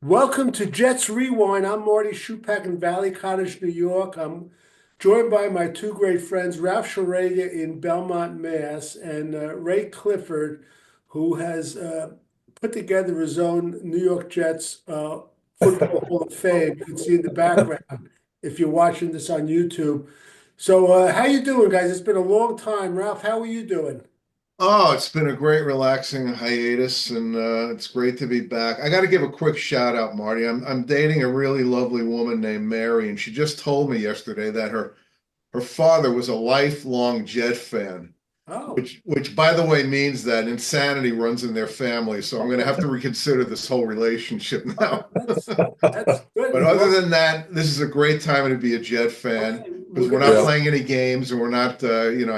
Welcome to Jets Rewind. I'm Marty Schupak in Valley Cottage, New York. I'm joined by my two great friends, Ralph Schrager in Belmont, Mass, and Ray Clifford, who has put together his own New York Jets Football Hall of Fame. You can see in the background if you're watching this on YouTube. So, how you doing, guys? It's been a long time. Ralph, how are you doing? Oh, it's been a great, relaxing hiatus, and it's great to be back. I got to give a quick shout out, Marty. I'm dating a really lovely woman named Mary, and she just told me yesterday that her father was a lifelong Jet fan, Oh, which by the way means that insanity runs in their family. So I'm going to have to reconsider this whole relationship oh, now. that's But good. other Well, than that, this is a great time to be a Jet fan okay, we're because we're gonna not get Yeah. playing any games and we're not,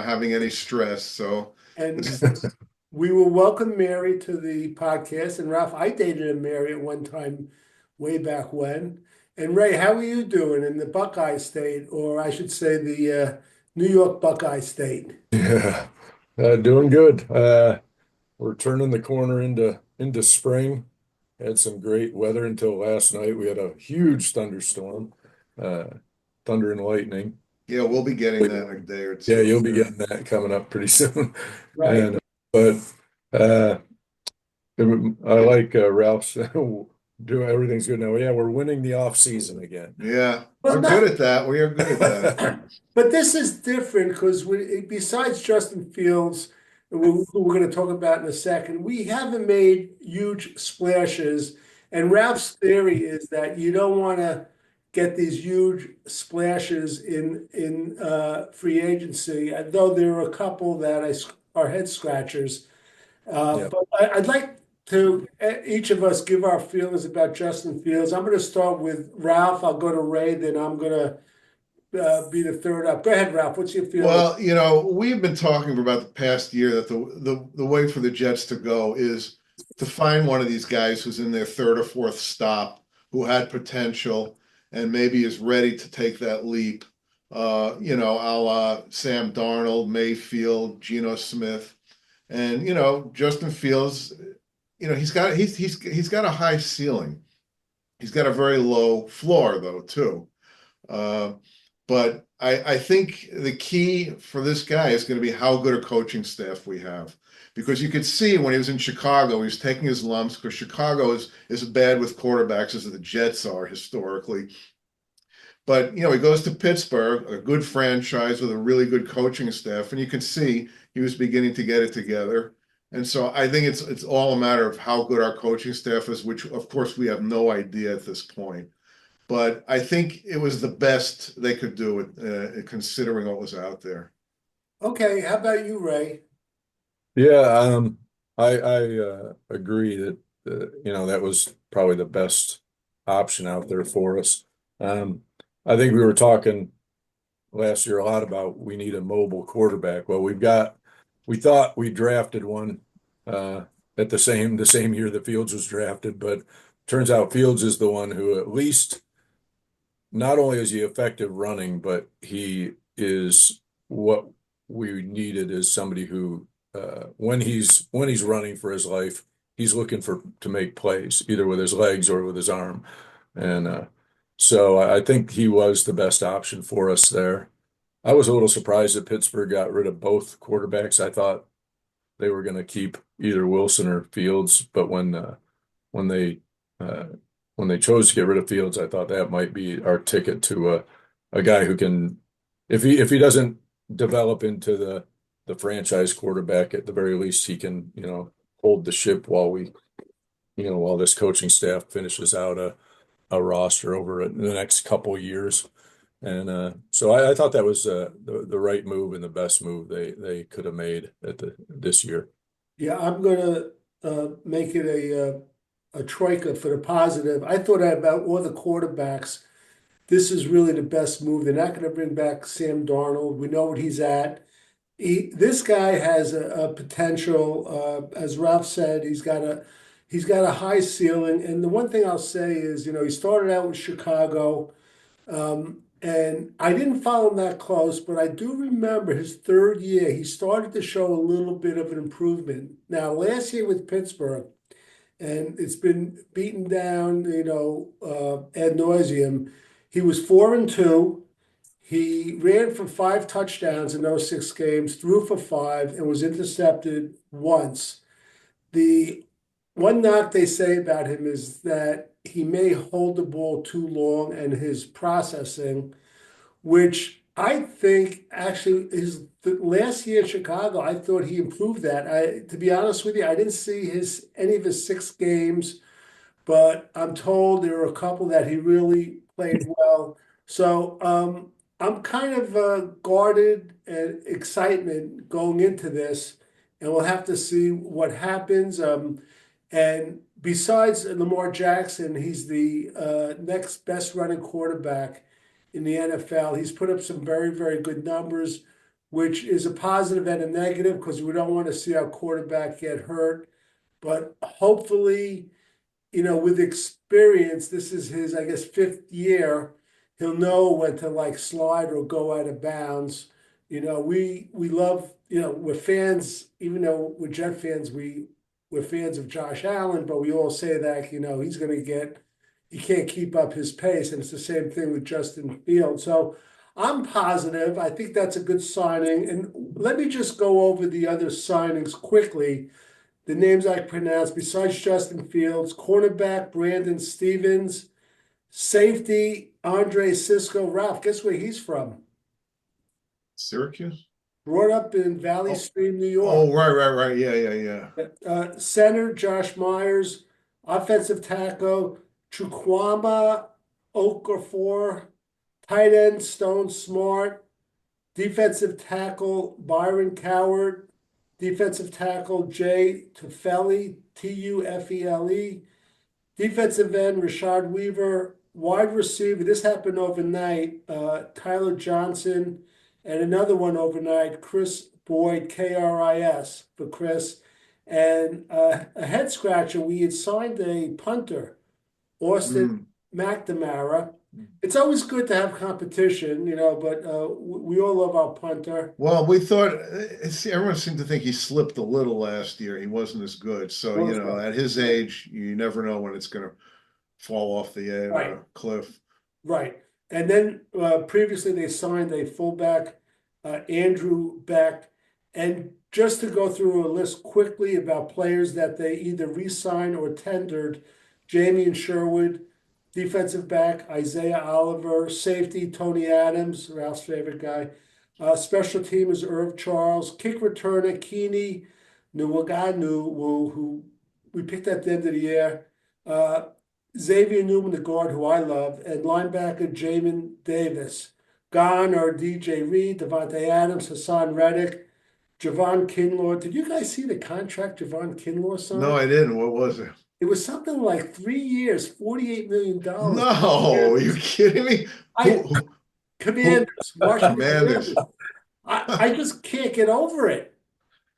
having any stress. So this and is we will welcome Mary to the podcast. And Ralph, I dated a Mary at one time, way back when. And Ray, how are you doing in the Buckeye State, or I should say the New York Buckeye State? Yeah. Doing good. We're turning the corner into spring. Had some great weather until last night. We had a huge thunderstorm, uh, thunder and lightning. Yeah, we'll be getting that in a day or Yeah, two, I'm you'll be sure. getting that coming up pretty soon. Right. And but uh, I like Ralph's do everything's good now. Yeah, we're winning the off season again. Yeah, Well, we're good not, at that. We are good at that. but this is different because besides Justin Fields, who we're going to talk about in a second, we haven't made huge splashes. And Ralph's theory is that you don't want to get these huge splashes in free agency, though there are a couple that are head scratchers. Yeah. But I'd like to each of us give our feelings about Justin Fields. I'm going to start with Ralph. I'll go to Ray, then I'm going to be the third up. Go ahead, Ralph. What's your feeling? Well, we've been talking for about the past year that the way for the Jets to go is to find one of these guys who's in their third or fourth stop, who had potential and maybe is ready to take that leap. A la Sam Darnold, Mayfield, Geno Smith, and Justin Fields. He's got a high ceiling. He's got a very low floor though too. Uh, but I think the key for this guy is going to be how good a coaching staff we have. Because you could see when he was in Chicago, he was taking his lumps because Chicago is as bad with quarterbacks as the Jets are historically. But he goes to Pittsburgh, a good franchise with a really good coaching staff, and you can see he was beginning to get it together. And so I think it's all a matter of how good our coaching staff is, which of course we have no idea at this point. But I think it was the best they could do considering what was out there. Okay, how about you, Ray? Yeah, I agree that that was probably the best option out there for us. I think we were talking last year a lot about we need a mobile quarterback. Well, we thought we drafted one uh, at the same year that Fields was drafted, but turns out Fields is the one who at least not only is he effective running, but he is what we needed is somebody who when he's running for his life, he's looking for to make plays either with his legs or with his arm, and so I think he was the best option for us there. I was a little surprised that Pittsburgh got rid of both quarterbacks. I thought they were going to keep either Wilson or Fields, but when they uh, when they chose to get rid of Fields, I thought that might be our ticket to a guy who can, if he doesn't develop into the franchise quarterback, at the very least he can hold the ship while this coaching staff finishes out a roster over the next couple years. And so I thought that was the right move and the best move they could have made at this year. Yeah, I'm gonna make it a troika for the positive. I thought about all the quarterbacks. This is really the best move. They're not going to bring back Sam Darnold. We know what he's at. This guy has a potential. As Ralph said, he's got a high ceiling. And the one thing I'll say is, he started out with Chicago. And I didn't follow him that close, but I do remember his third year, he started to show a little bit of an improvement. Now, last year with Pittsburgh, and it's been beaten down, ad nauseum. He was 4-2. He ran for 5 touchdowns in those 6 games, threw for 5, and was intercepted once. The one knock they say about him is that he may hold the ball too long and his processing, which I think actually is the last year in Chicago. I thought he improved that. To be honest with you, I didn't see any of his 6 games, but I'm told there were a couple that he really played well. So I'm kind of guarded and excitement going into this, and we'll have to see what happens. And besides Lamar Jackson, he's the next best running quarterback in the NFL. He's put up some very, very good numbers, which is a positive and a negative because we don't want to see our quarterback get hurt. But hopefully, with experience, this is his, I guess, 5th year. He'll know when to like slide or go out of bounds. We love, we're fans, even though we're Jet fans, we're fans of Josh Allen, but we all say that, he can't keep up his pace. And it's the same thing with Justin Fields. So I'm positive. I think that's a good signing. And let me just go over the other signings quickly. The names I pronounced, besides Justin Fields: cornerback Brandon Stevens, safety Andre Cisco. Ralph, guess where he's from? Syracuse? Brought up in Valley Oh, Stream, New York. Oh, right. Yeah. Center Josh Myers, offensive tackle Chukwama Okafor, tight end Stone Smart, defensive tackle Byron Coward, defensive tackle Jay Tufele, Tufele, defensive end Rashad Weaver, wide receiver. This happened overnight. Tyler Johnson, and another one overnight, Chris Boyd, KRIS for Chris. And a head scratcher, we had signed a punter, Austin McNamara. It's always good to have competition, but we all love our punter. Well, we thought everyone seemed to think he slipped a little last year. He wasn't as good. So, at his age, you never know when it's going to fall off the Right. cliff. Right. And then previously they signed a fullback, Andrew Beck. And just to go through a list quickly about players that they either re-signed or tendered: Jamie Sherwood, defensive back Isaiah Oliver, safety Tony Adams, Ralph's favorite guy. Special team is Irv Charles, kick returner Keeney Nwaganu, who we picked at the end of the year. Xavier Newman, the guard, who I love, and linebacker Jamin Davis. Gone are DJ Reed, Devontae Adams, Hassan Reddick, Javon Kinlaw. Did you guys see the contract Javon Kinlaw signed? No, I didn't. What was it? It was something like 3 years, $48 million. No, are you kidding me? Commanders, Washington Commanders. I just can't get over it.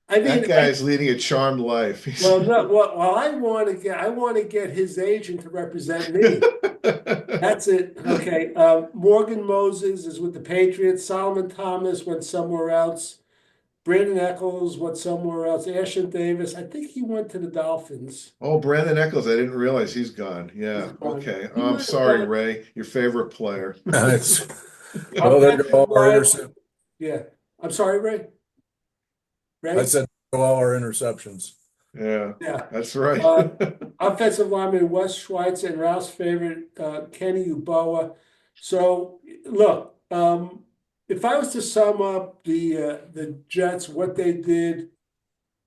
I mean, That guy's leading a charmed life. well, no, well, I want to get his agent to represent me. That's it. Okay. Morgan Moses is with the Patriots. Solomon Thomas went somewhere else. Brandon Eccles went somewhere else. Ashton Davis, I think he went to the Dolphins. Oh, Brandon Eccles, I didn't realize he's gone. Yeah. He's gone. Okay. He I'm might have sorry, gone. Ray, your favorite player. Well, there go all our interceptions. Yeah. I'm sorry, Ray. I said all our interceptions. Yeah, Yeah. that's right. Offensive lineman Wes Schweitzer and Ralph's favorite Kenny Uboa. So look, if I was to sum up the Jets, what they did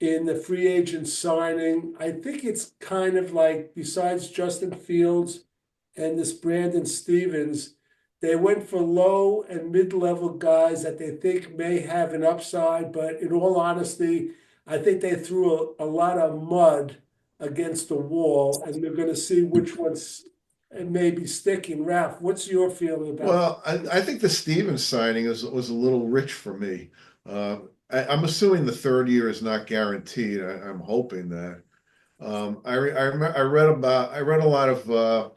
in the free agent signing, I think it's kind of like, besides Justin Fields and this Brandon Stevens, they went for low and mid-level guys that they think may have an upside, but in all honesty, I think they threw a lot of mud against the wall, and they're going to see which ones may be sticking. Ralph, what's your feeling about Well, I think the Stevens signing was a little rich for me. I'm assuming the 3rd year is not guaranteed. I'm hoping that. I read a lot of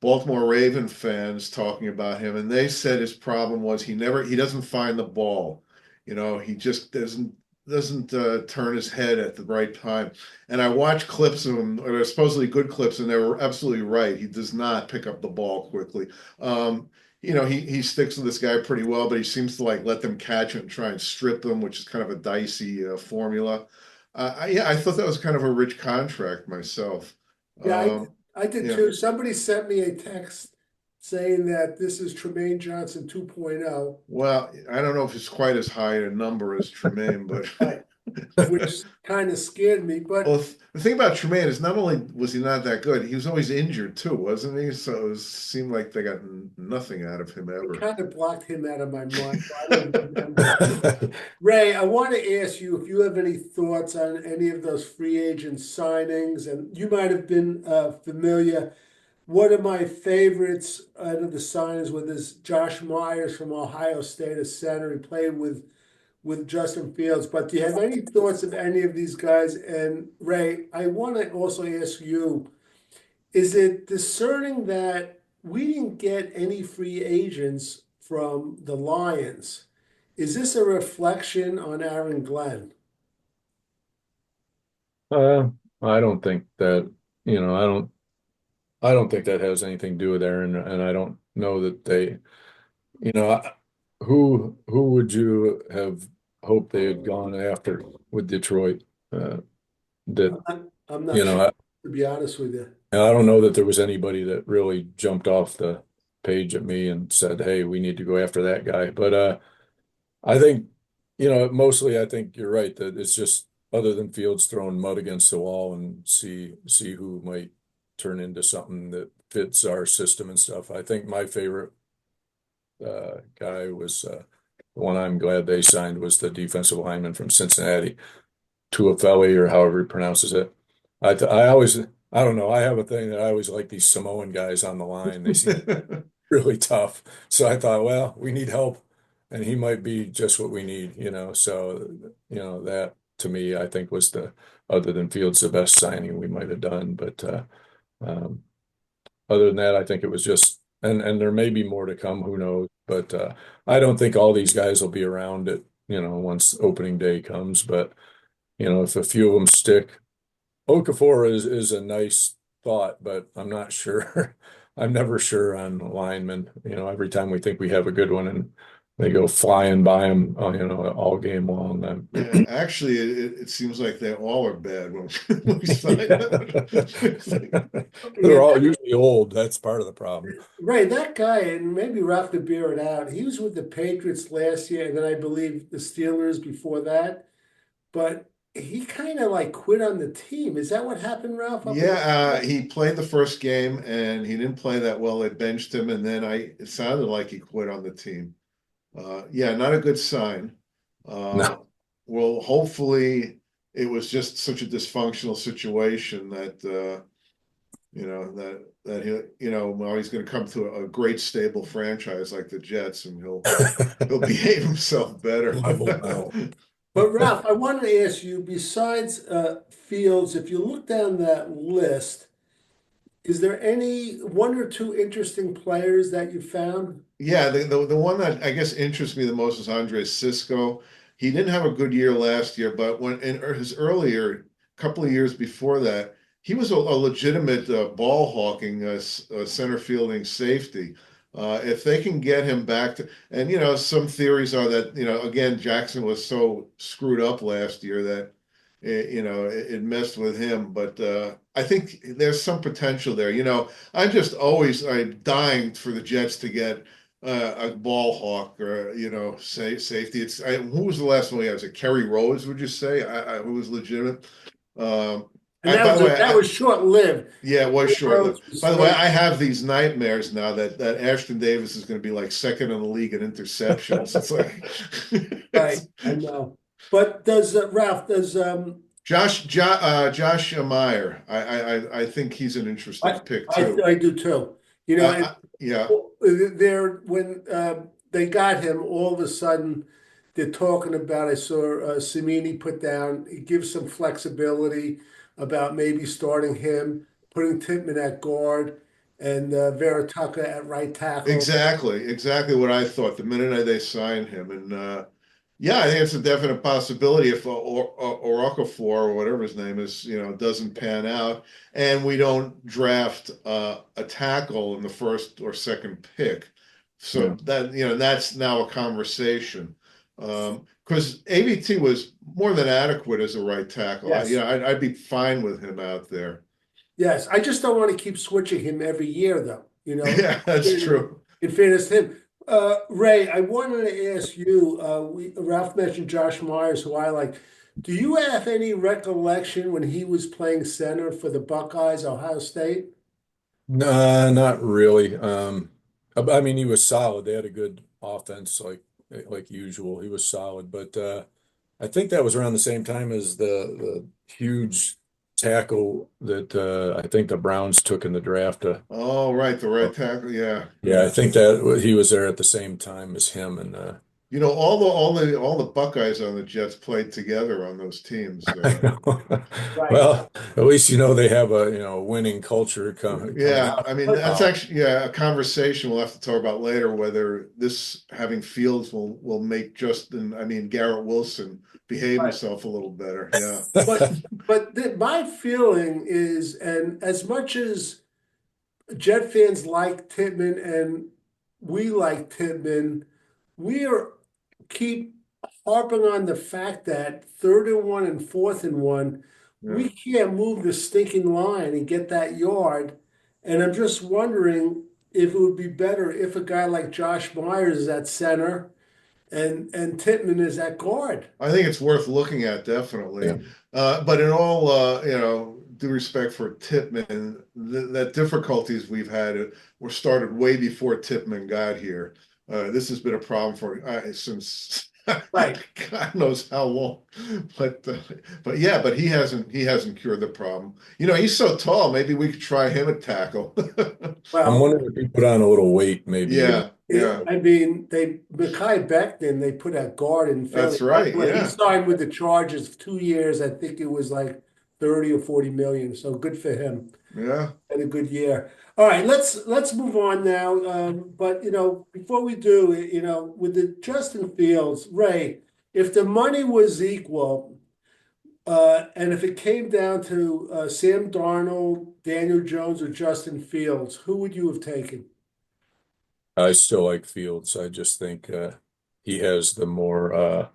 Baltimore Raven fans talking about him, and they said his problem was he doesn't find the ball. He just doesn't. turn his head at the right time. And I watched clips of him, or supposedly good clips, and they were absolutely right. He does not pick up the ball quickly. Um, he sticks with this guy pretty well, but he seems to like let them catch it and try and strip them, which is kind of a dicey formula. Yeah, I thought that was kind of a rich contract myself. Yeah, Um, I did yeah. too. Somebody sent me a text saying that this is Tremaine Johnson 2.0, Well, I don't know if it's quite as high a number as Tremaine, but right, which kind of scared me, well, but the thing about Tremaine is not only was he not that good, he was always injured too, wasn't he? So seemed like they got nothing out of him it ever. kind of blocked him out of my mind. So I don't remember. Ray, I want to ask you if you have any thoughts on any of those free agent signings, and you might have been familiar. One of my favorites out of the signings was this Josh Myers from Ohio State, a center. He played with Justin Fields. But do you have any thoughts of any of these guys? And Ray, I want to also ask you, is it discerning that we didn't get any free agents from the Lions? Is this a reflection on Aaron Glenn? Uh, I don't think that, I don't think that has anything to do with Aaron, and I don't know that you know, who would you have hoped they had gone after with Detroit? That, I'm you not know, sure, to be honest with you. I don't know that there was anybody that really jumped off the page at me and said, "Hey, we need to go after that guy." But I think, mostly I think you're right that it's just other than Fields throwing mud against the wall and see who might turn into something that fits our system and stuff. I think my favorite guy was the one I'm glad they signed was the defensive lineman from Cincinnati, Tuafeli or however he pronounces it. I always I don't know. I have a thing that I always like these Samoan guys on the line. They seem really tough. So I thought, well, we need help, and he might be just what we need. So, that to me, I think was the other than Fields, the best signing we might have done. But um, other than that, I think it was just, and there may be more to come. Who knows? But I don't think all these guys will be around it. Once opening day comes. But if a few of them stick. Okafor is a nice thought, but I'm not sure. I'm never sure on linemen. Every time we think we have a good one and they go flying by them, all game long. Yeah, actually, it seems like they all are bad when we sign them. It's like, Yeah, They're all usually old. That's part of the problem. Ray, that guy, and maybe Ralph could bear it out. He was with the Patriots last year, and then I believe the Steelers before that. But he kind of like quit on the team. Is that what happened, Ralph? Up in yeah, he played the first game and he didn't play that well. They benched him, and then it sounded like he quit on the team. Yeah, not a good sign. Uh, No. well, hopefully it was just such a dysfunctional situation that that well, he's going to come to a great stable franchise like the Jets, and he'll behave himself better. Level out. But Ralph, I wanted to ask you, besides Fields, if you look down that list, is there any one or two interesting players that you found? Yeah, the one that I guess interests me the most is Andre Cisco. He didn't have a good year last year, but when in his earlier couple of years before that, he was a legitimate ball hawking center fielding safety. If they can get him back to, and some theories are that again Jackson was so screwed up last year that it messed with him. But I think there's some potential there. I'm dying for the Jets to get a ball hawk or say safety. Who was the last one we had? Was it Kerry Rose? Would you say who was legitimate? Um, And by the way, that was short lived. yeah, it was short lived. Rhodes was By the way, great. I have these nightmares now that Ashton Davis is going to be like second in the league in interceptions. It's like Right, I know. But does Ralph, does Josh Meyer. I think he's an interesting I, pick too. I do too. And Yeah, there when they got him, all of a sudden they're talking about. I saw Samini put down. He gives some flexibility about maybe starting him, putting Titman at guard, and Vera Tucker at right tackle. exactly what I thought the minute they signed him, and Yeah, I think it's a definite possibility if Okafor or whatever his name is, doesn't pan out, and we don't draft a tackle in the first or second pick. So Yeah. that that's now a conversation. Because ABT was more than adequate as a right tackle. Yes. I'd be fine with him out there. Yes, I just don't want to keep switching him every year, though. Yeah, that's true. In fairness to him. Ray, I wanted to ask you. Ralph mentioned Josh Myers, who I like. Do you have any recollection when he was playing center for the Buckeyes, Ohio State? No, not really. I mean, he was solid. They had a good offense, like usual. He was solid, but I think that was around the same time as the huge tackle that I think the Browns took in the draft. Oh, right, the right tackle. Yeah, Yeah, I think that he was there at the same time as him, and all the Buckeyes on the Jets played together on those teams. I know. Right. Well, at least they have a winning culture coming Yeah, out I of mean the that's college. actually a conversation we'll have to talk about later whether this having Fields will make Garrett Wilson behave Right. himself a little better. Yeah. But my feeling is, and as much as Jet fans like Tittman and we like Tittman, we are keep harping on the fact that 3rd and 1 and 4th and 1, Yeah. we can't move the stinking line and get that yard. And I'm just wondering if it would be better if a guy like Josh Myers is at center and Tittman is at guard. I think it's worth looking at Yeah. definitely. But in all due respect for Tippmann, that difficulties we've had were started way before Tippmann got here. This has been a problem for since Right. God knows how long. But but he hasn't cured the problem. He's so tall. Maybe we could try him at tackle. I'm Well, wondering if he put on a little weight, maybe. Yeah, yeah, I mean, Mekhi Becton, they put at guard in Philly. that's By right. the way, he Yeah, signed with the Chargers 2 years. I think it was like 30 or 40 million. So good for him. yeah. Had a good year. All right, let's move on now. But before we do, with the Justin Fields, Ray, if the money was equal, and if it came down to Sam Darnold, Daniel Jones, or Justin Fields, who would you have taken? I still like Fields. I just think he has the more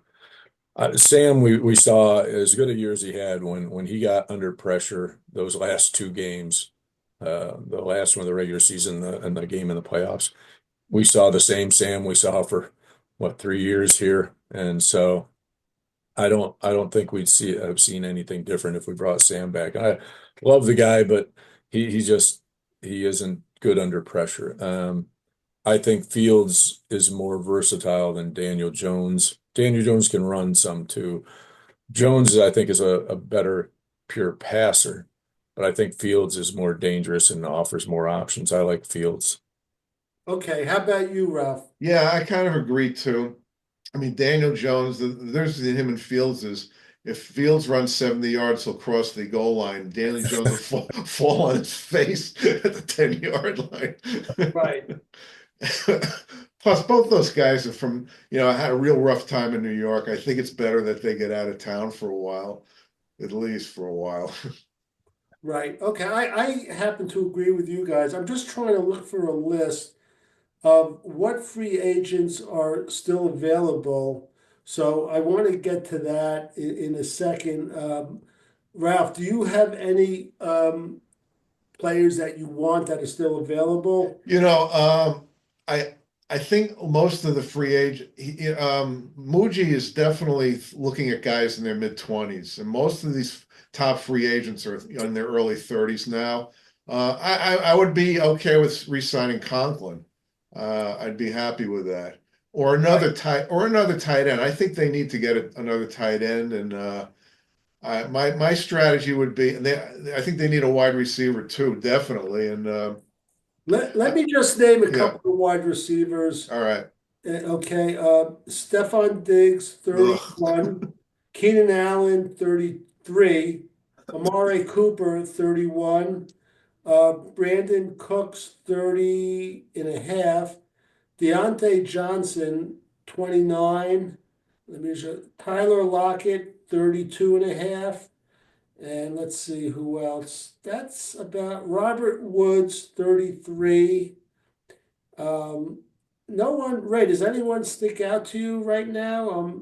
Sam. We saw as good a year as he had when he got under pressure those last two games, the last one of the regular season and the game in the playoffs. We saw the same Sam we saw for what 3 years here, and so I don't think we'd have seen anything different if we brought Sam back. I love the guy, but he isn't good under pressure. I think Fields is more versatile than Daniel Jones. Daniel Jones can run some too. Jones, I think, is a better pure passer, but I think Fields is more dangerous and offers more options. I like Fields. Okay, how about you, Ralph? Yeah, I kind of agree too. I mean, Daniel Jones, there's him and Fields is if Fields runs 70 yards, he'll cross the goal line. Daniel Jones will fall on his face at the 10-yard line. Right. Plus, both those guys are from, had a real rough time in New York. I think it's better that they get out of town for a while, at least for a while. Right. Okay. I happen to agree with you guys. I'm just trying to look for a list of what free agents are still available. So I want to get to that in a second. Ralph, do you have any players that you want that are still available? You know, I I think most of the free agent, Muji is definitely looking at guys in their mid-20s, and most of these top free agents are in their early 30s now. I would be okay with re-signing Conklin. I'd be happy with that, or Right. another tight end. I think they need to get another tight end, and my strategy would be, I think they need a wide receiver too, definitely, and Let I, me just name a yeah, couple of wide receivers. all right. Okay, Stephon Diggs, Ugh. 31. Keenan Allen, 33. Amari Cooper, 31. Brandon Cooks, 30 and a half. Deontay Johnson, 29. let me show, Tyler Lockett, 32 and a half. And let's see who else. That's about Robert Woods, 33. Um, no one, Ray, does anyone stick out to you right now?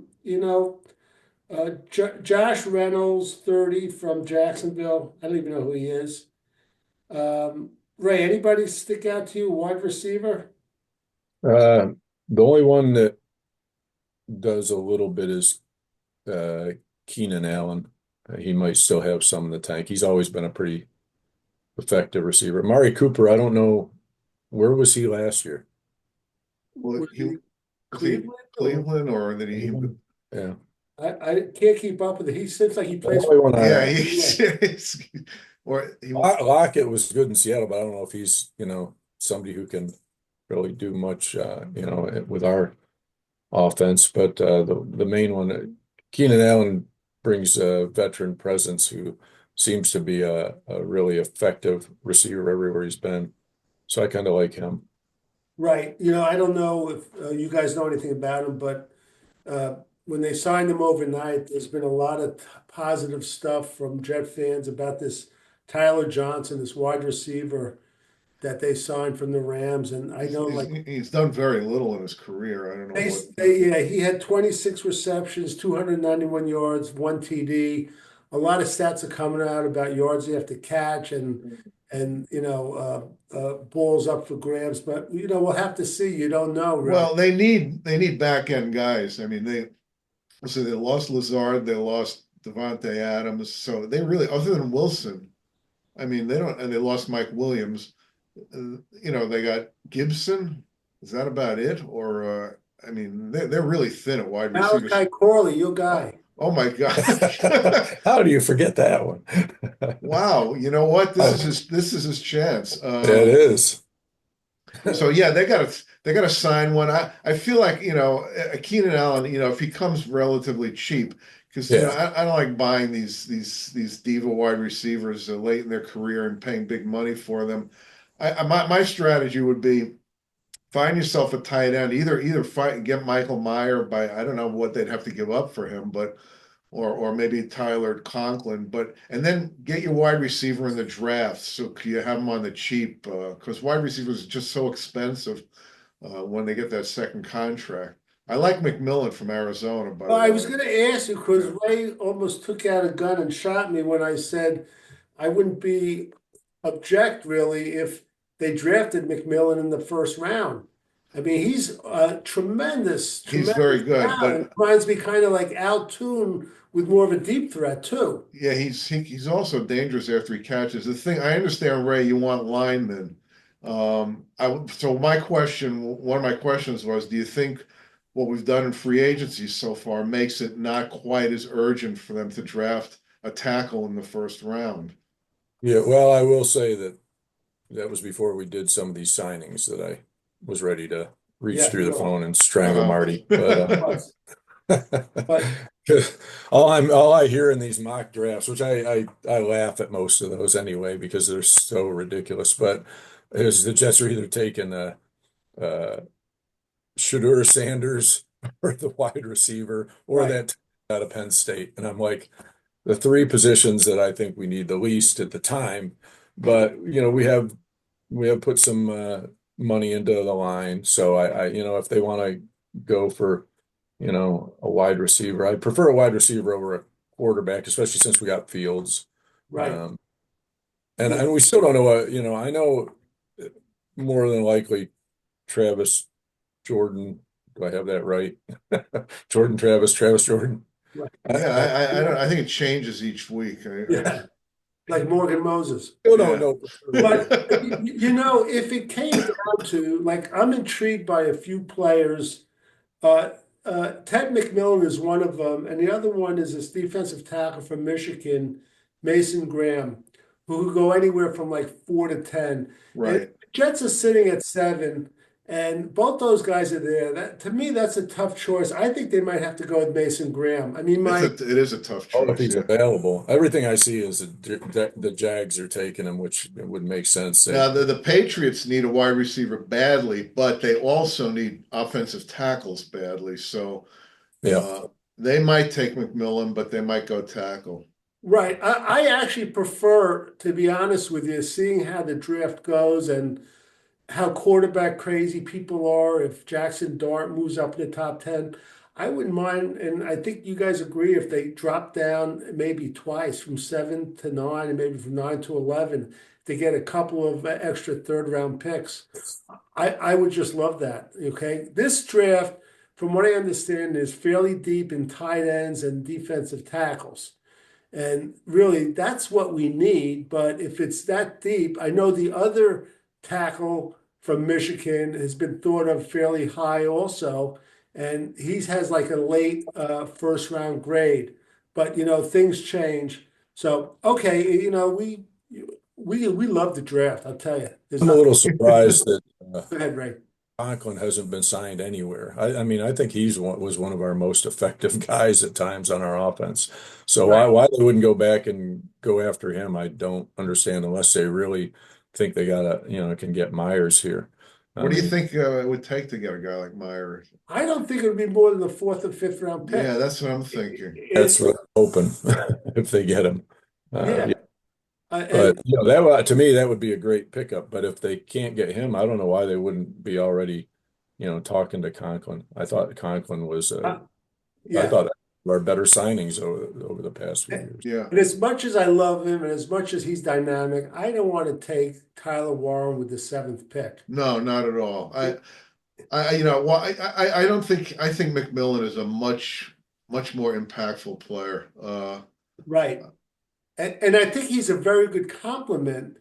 Josh Reynolds, 30 from Jacksonville. I don't even know who he is. Ray, anybody stick out to you, wide receiver? Uh, the only one that does a little bit is uh, Keenan Allen. He might still have some in the tank. He's always been a pretty effective receiver. Mari Cooper, I don't know, where was he last year? Well, Was he he was he Cleveland or Cleveland or did he? Yeah. I can't keep up with it. He seems like he The plays only one Yeah, for or he. Lockett was good in Seattle, but I don't know if he's, somebody who can really do much, with our offense. But the main one, Keenan Allen brings a veteran presence who seems to be a really effective receiver everywhere he's been. So I kind of like him. right. I don't know if you guys know anything about him, but uh, when they signed him overnight, there's been a lot of positive stuff from Jet fans about this Tyler Johnson, this wide receiver that they signed from the Rams. And I know, like, He's done very little in his career. I don't know what. yeah, he had 26 receptions, 291 yards, one TD. A lot of stats are coming out about yards you have to catch and balls up for grabs. But we'll have to see. You don't know really. Well, they need back end guys. I mean, they lost Lazard, they lost Devontae Adams, so they really, other than Wilson, I mean, they don't, and they lost Mike Williams. They got Gibson. Is that about it? Or I mean, they're really thin at wide receivers. Malachi Corley, your guy. Oh my gosh. How do you forget that one? Wow, you know what? This is his chance. It is. So yeah, they gotta sign one. I feel like Keenan Allen, if he comes relatively cheap, because Yeah. I don't like buying these diva wide receivers late in their career and paying big money for them. My strategy would be find yourself a tight end, either fight and get Michael Meyer by I don't know what they'd have to give up for him, but or maybe Tyler Conklin, and then get your wide receiver in the draft so you have them on the cheap because wide receivers are just so expensive when they get that second contract. I like McMillan from Arizona, by the Well, I was way. going to ask you because Yeah. Ray almost took out a gun and shot me when I said I wouldn't be object really if they drafted McMillan in the first round. I mean, he's a tremendous, He's very tremendous good, talent. but Reminds me kind of like Al Toon with more of a deep threat too. yeah, he's also dangerous after he catches. The thing I understand, Ray, you want linemen. So one of my questions was, do you think what we've done in free agency so far makes it not quite as urgent for them to draft a tackle in the first round? Yeah, well, I will say that was before we did some of these signings that I was ready to reach Yeah, through the phone and strangle Uh-huh. Marty. But was. But all I hear in these mock drafts, which I laugh at most of those anyway because they're so ridiculous, but is the Jets are either taking uh Shedeur Sanders or the wide receiver or right, that out of Penn State. And I'm like, the three positions that I think we need the least at the time. But we have put some money into the line. So if they want to go for, a wide receiver, I prefer a wide receiver over a quarterback, especially since we got Fields. right. Um, and Yeah, and we still don't know I know more than likely Travis Jordan. Do I have that right? Jordan Travis Jordan. right. Yeah, I I don't. I think it changes each week. Yeah, like Morgan Moses. still don't Yeah. know for sure what But if it came down to like, I'm intrigued by a few players. Uh, Ted McMillan is one of them, and the other one is this defensive tackle from Michigan, Mason Graham, who could go anywhere from like 4 to 10. And Right. Jets are sitting at 7, and both those guys are there. That to me, that's a tough choice. I think they might have to go with Mason Graham. I mean, It is a tough Oh, if choice. he's Yeah. available. Everything I see is the Jags are taking him, which would make sense. Now the Patriots need a wide receiver badly, but they also need offensive tackles badly. So Yeah. They might take McMillan, but they might go tackle. Right. I actually prefer, to be honest with you, seeing how the draft goes and how quarterback crazy people are. If Jackson Dart moves up in the top 10, I wouldn't mind. And I think you guys agree if they drop down maybe twice from 7 to 9 and maybe from 9 to 11 to get a couple of extra third round picks. I would just love that. Okay. This draft, from what I understand, is fairly deep in tight ends and defensive tackles. And really, that's what we need. But if it's that deep, I know the other tackle from Michigan has been thought of fairly high also, and he has like a late first round grade. But things change. So okay, we love the draft. I'll tell you. There's I'm a not. little surprised that Go ahead, Ray. Conklin hasn't been signed anywhere. I mean, I think was one of our most effective guys at times on our offense. So Right. why they wouldn't go back and go after him, I don't understand unless they really think they can get Myers here. I What do you mean, think it would take to get a guy like Meyer? I don't think it would be more than the fourth or fifth round Yeah, pick. that's what I'm thinking. that's It, what I'm hoping if they get him. Yeah, yeah, but and to me that would be a great pickup. But if they can't get him, I don't know why they wouldn't be already, talking to Conklin. I thought Conklin was uh, I yeah. thought our better signings over the past few years. Yeah. And as much as I love him and as much as he's dynamic, I don't want to take Tyler Warren with the seventh pick. No, not at all. Well, I don't think I think McMillan is a much more impactful player. Right. And I think he's a very good compliment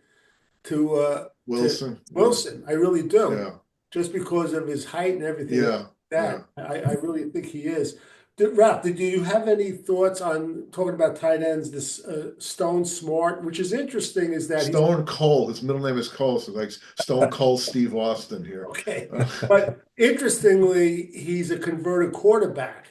to Wilson, yeah, Wilson. I really do. yeah, Just because of his height and everything like yeah, yeah. that. I really think he is. Ralph, did you have any thoughts on talking about tight ends, this Stone Smart, which is interesting, is that he's Stone Cold. His middle name is Cole, so like Stone Cold Steve Austin here. okay. But interestingly, he's a converted quarterback.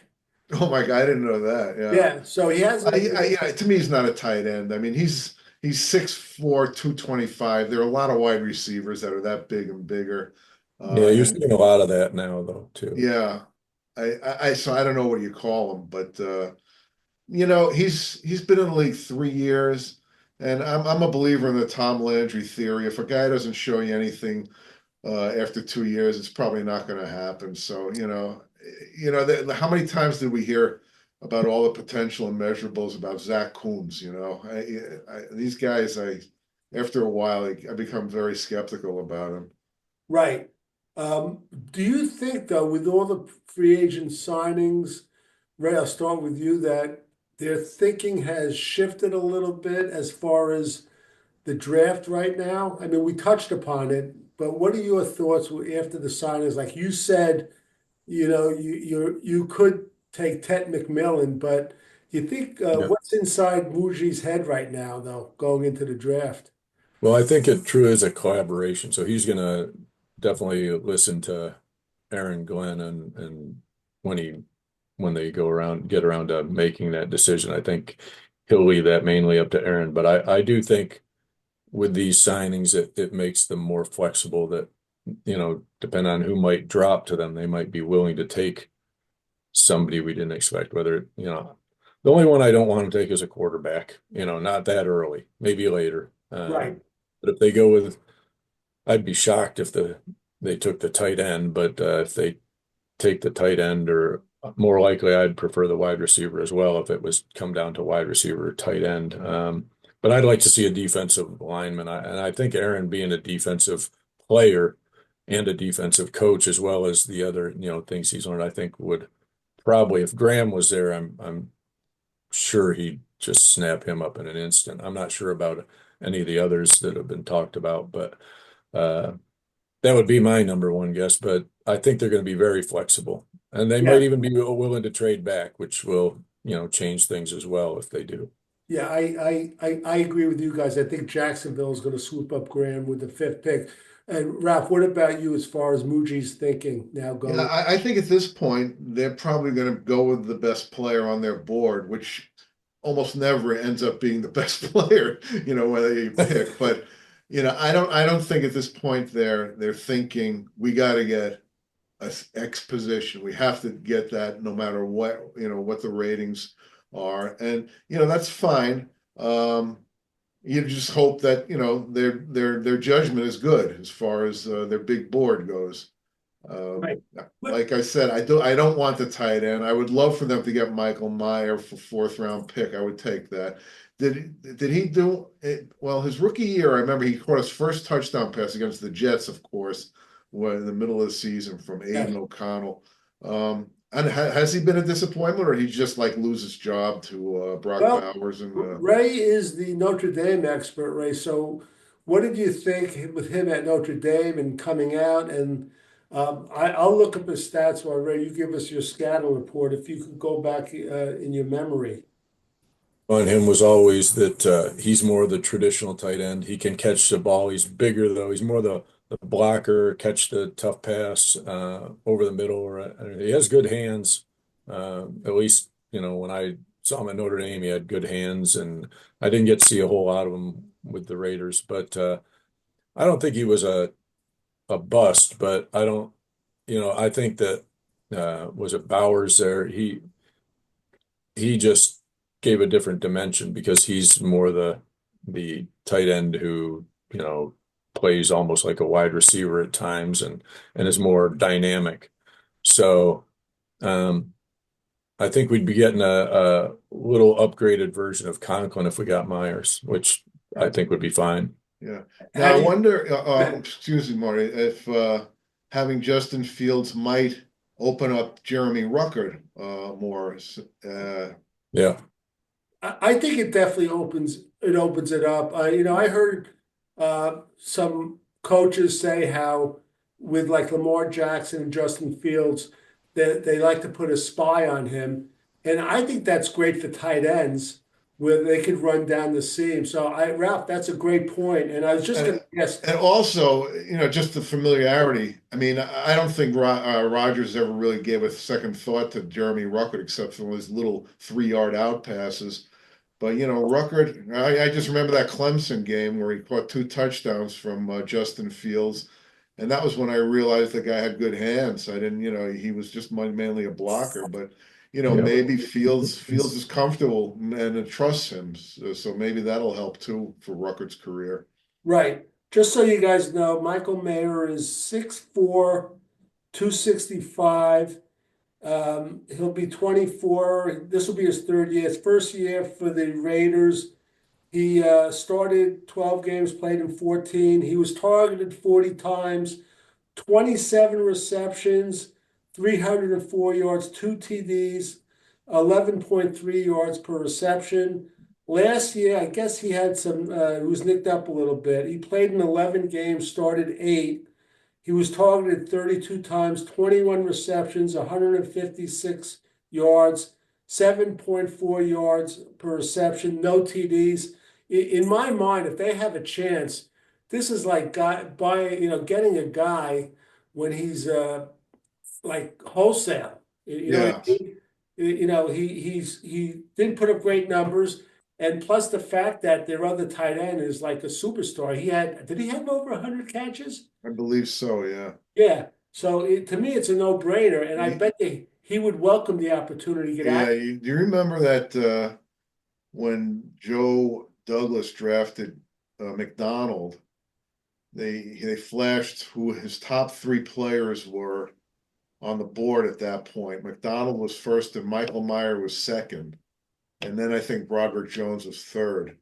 Oh my God, I didn't know that. Yeah. Yeah, so he has Yeah, to me, he's not a tight end. I mean, he's 6'4", 225. There are a lot of wide receivers that are that big and bigger. Yeah, you're And seeing a lot of that now, though, too. yeah, so I don't know what you call him, but he's been in the league 3 years, and I'm a believer in the Tom Landry theory. If a guy doesn't show you anything after 2 years, it's probably not going to happen. So how many times did we hear about all the potential and measurables about Zach Coombs? These guys, after a while, I become very skeptical about him. right. Do you think though, with all the free agent signings, Ray, I'll start with you, that their thinking has shifted a little bit as far as the draft right now? I mean, we touched upon it, but what are your thoughts after the signings? Like you said, you could take Ted McMillan, but you think Yeah. what's inside Muji's head right now, though, going into the draft? Well, I think it true is a collaboration. So he's gonna definitely listen to Aaron Glenn and when he when they get around to making that decision. I think he'll leave that mainly up to Aaron. But I do think with these signings, it makes them more flexible that, depending on who might drop to them, they might be willing to take somebody we didn't expect, the only one I don't want to take is a quarterback, not that early, maybe later. Right. But if they go with, I'd be shocked if they took the tight end, but if they take the tight end, or more likely I'd prefer the wide receiver as well if it was come down to wide receiver or tight end. But I'd like to see a defensive lineman. And I think Aaron being a defensive player and a defensive coach, as well as the other, things he's learned, I think would probably, if Graham was there, I'm sure he'd just snap him up in an instant. I'm not sure about any of the others that have been talked about, but uh, that would be my number one guess. But I think they're going to be very flexible, and they might Yeah. even be willing to trade back, which will, change things as well if they do. Yeah, I agree with you guys. I think Jacksonville is going to swoop up Graham with the fifth pick. And Ralph, what about you as far as Muji's thinking now Yeah, going? I think at this point they're probably going to go with the best player on their board, which almost never ends up being the best player, whether you pick. But I don't think at this point they're thinking we got to get X position. We have to get that no matter what, what the ratings are. And, that's fine. You just hope that, their judgment is good as far as their big board goes. Right. Like I said, I don't want the tight end. I would love for them to get Michael Mayer for fourth round pick. I would take that. Did he do it? Well, his rookie year, I remember he caught his first touchdown pass against the Jets, of course, when in the middle of the season from Aiden O'Connell. And has he been a disappointment, or he just like lose his job to Brock Well, Bowers and Ray is the Notre Dame expert, Ray. So, what did you think with him at Notre Dame and coming out? And I'll look up his stats while Ray, you give us your scouting report if you could go back in your memory. On him was always that he's more the traditional tight end. He can catch the ball. He's bigger though. He's more the blocker, catch the tough pass over the middle. Or he has good hands. At least when I saw him at Notre Dame, he had good hands, and I didn't get to see a whole lot of him with the Raiders. But I don't think he was a bust. But I don't. I think that was it Bowers there. He just gave a different dimension because he's more the tight end who, plays almost like a wide receiver at times and is more dynamic. So I think we'd be getting a little upgraded version of Conklin if we got Myers, which I think would be fine. Yeah. Now I wonder, excuse me, Marty, if having Justin Fields might open up Jeremy Ruckert more. Yeah. I think it definitely opens it up. I heard some coaches say how with like Lamar Jackson and Justin Fields that they like to put a spy on him, and I think that's great for tight ends where they could run down the seam. So Ralph, that's a great point, and I was just going to guess. And also, just the familiarity. I mean, I don't think Rodgers ever really gave a second thought to Jeremy Ruckert except for his little 3-yard out passes. But Ruckert, I just remember that Clemson game where he caught 2 touchdowns from Justin Fields, and that was when I realized the guy had good hands. I didn't, he was just mainly a blocker, but maybe Fields is comfortable and trusts him, so maybe that'll help too for Ruckert's career. Right. Just so you guys know, Michael Mayer is 6'4", 265. He'll be 24. This will be his third year. His first year for the Raiders. He started 12 games, played in 14. He was targeted 40 times, 27 receptions, 304 yards, 2 TDs, 11.3 yards per reception. Last year, I guess he had some, he was nicked up a little bit. He played in 11 games, started 8. He was targeted 32 times, 21 receptions, 156 yards, 7.4 yards per reception, no TDs. In my mind, if they have a chance, this is like getting a guy when he's like wholesale. You know what I Yeah. mean? He didn't put up great numbers, and plus the fact that their other tight end is like a superstar. Did he have over 100 catches? I believe so, yeah. Yeah. So to me, it's a no-brainer, and I bet he would welcome the opportunity to get Yeah, out. do you remember that when Joe Douglas drafted McDonald, they flashed who his top 3 players were on the board at that point. McDonald was first and Michael Mayer was second. And then I think Broderick Jones was third.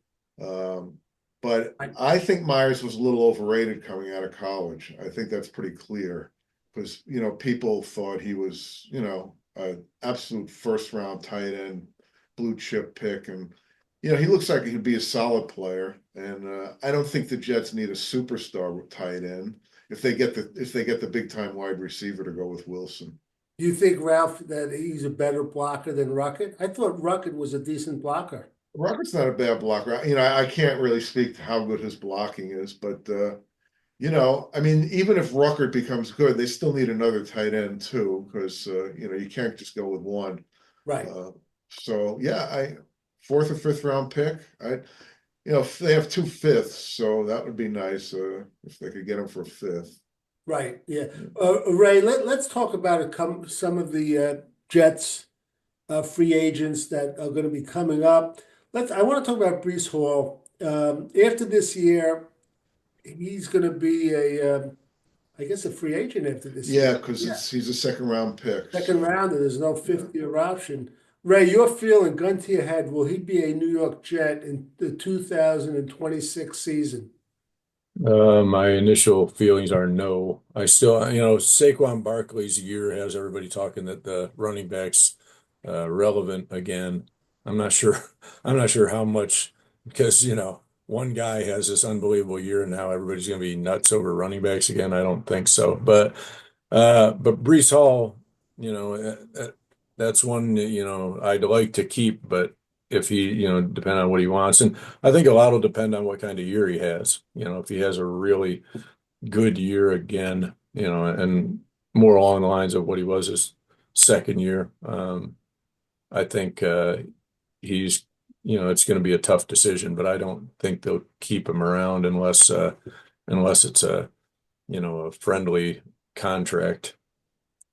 But I think Myers was a little overrated coming out of college. I think that's pretty clear because, people thought he was, an absolute first round tight end, blue chip pick. And, he looks like he could be a solid player. And I don't think the Jets need a superstar tight end if they get the big time wide receiver to go with Wilson. Do you think, Ralph, that he's a better blocker than Ruckert? I thought Ruckert was a decent blocker. Ruckert's not a bad blocker. I can't really speak to how good his blocking is, but I mean, even if Ruckert becomes good, they still need another tight end too, because you can't just go with one. Right. So yeah, 4th or 5th round pick. If they have 2 fifths, so that would be nice if they could get him for a 5th. Right, yeah. Ray, let's talk about some of the Jets free agents that are going to be coming up. I want to talk about Brees Hall. After this year, he's going to be I guess, a free agent after this Yeah, year. because Yeah. he's a second round pick. Second So round, and there's no yeah. fifth year option. Ray, your feeling, gun to your head, will he be a New York Jet in the 2026 season? My initial feelings are no. I still, Saquon Barkley's year has everybody talking that the running back's relevant again. I'm not sure. I'm not sure how much because one guy has this unbelievable year and now everybody's going to be nuts over running backs again. I don't think so. But Brees Hall, that's one I'd like to keep, but if he depend on what he wants, and I think a lot will depend on what kind of year he has. If he has a really good year again, and more along the lines of what he was his second year, I think he's it's going to be a tough decision, but I don't think they'll keep him around unless it's a friendly contract.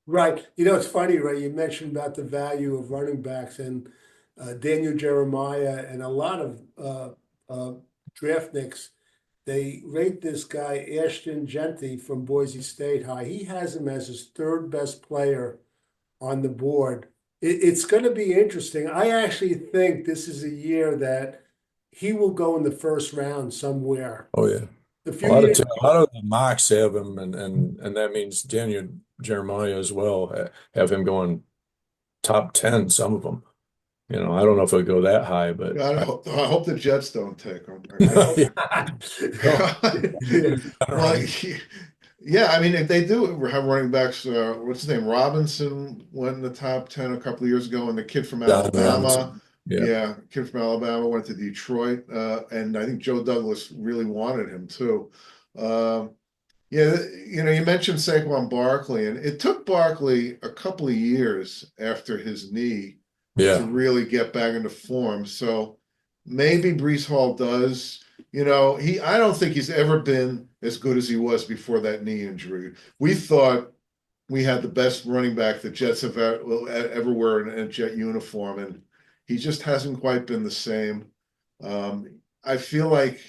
Right. It's funny, Ray, you mentioned about the value of running backs and Daniel Jeremiah and a lot of draft nicks. They rate this guy, Ashton Genty from Boise State high. He has him as his third best player on the board. It's going to be interesting. I actually think this is a year that he will go in the first round somewhere. Oh yeah. A A few lot of years t a lot of the mocks have him, and that means Daniel Jeremiah as well have him going top 10. Some of them, I don't know if it'll go that high, but I hope the Jets don't take him. I hope yeah, not. no, Yeah. Well, yeah, I mean, if they do have running backs, what's his name? Robinson went in the top 10 a couple of years ago, and the kid from Don Alabama, Robinson. Yeah, yeah, kid from Alabama went to Detroit, and I think Joe Douglas really wanted him too. Um, yeah, you mentioned Saquon Barkley, and it took Barkley a couple of years after his knee to yeah, really get back into form. So maybe Brees Hall does. I don't think he's ever been as good as he was before that knee injury. We thought we had the best running back the Jets have ever wear in a Jet uniform, and he just hasn't quite been the same. I feel like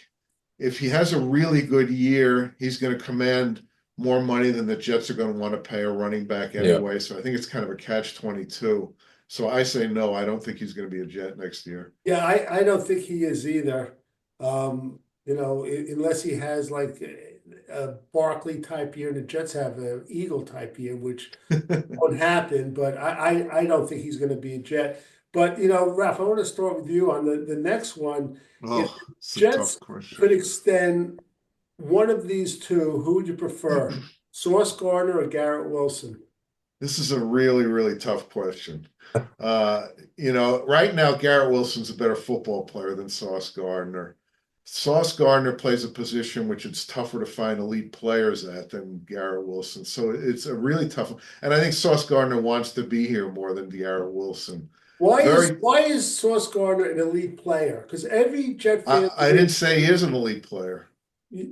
if he has a really good year, he's going to command more money than the Jets are going to want to pay a running back yeah. anyway. So I think it's kind of a catch-22. So I say no, I don't think he's going to be a Jet next year. Yeah, I don't think he is either. Unless he has like a Barkley type year, and the Jets have an Eagle type year, which won't happen. But I don't think he's going to be a Jet. But Ralph, I want to start with you on the next one. If Oh, the it's a Jets tough question. could extend one of these two, who would you prefer? Sauce Gardner or Garrett Wilson? This is a really, really tough question. Right now, Garrett Wilson's a better football player than Sauce Gardner. Sauce Gardner plays a position which it's tougher to find elite players at than Garrett Wilson. So it's a really tough one. And I think Sauce Gardner wants to be here more than Garrett Wilson. Why is Very, why is Sauce Gardner an elite player? Because every Jet fan, I didn't say he is an elite player.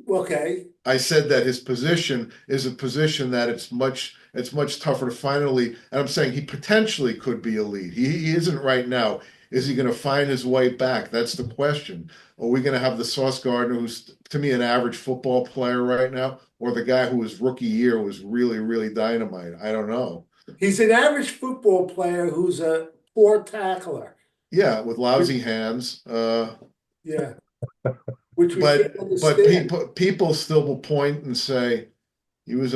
okay, I said that his position is a position that it's much tougher to find elite. And I'm saying he potentially could be elite. He isn't right now. Is he going to find his way back? That's the question. Are we going to have the Sauce Gardner, who's to me an average football player right now, or the guy who his rookie year was really, really dynamite? I don't know. he's an average football player who's a poor tackler. Yeah, with lousy hands. Yeah, which we can't But understand. people still will point and say he was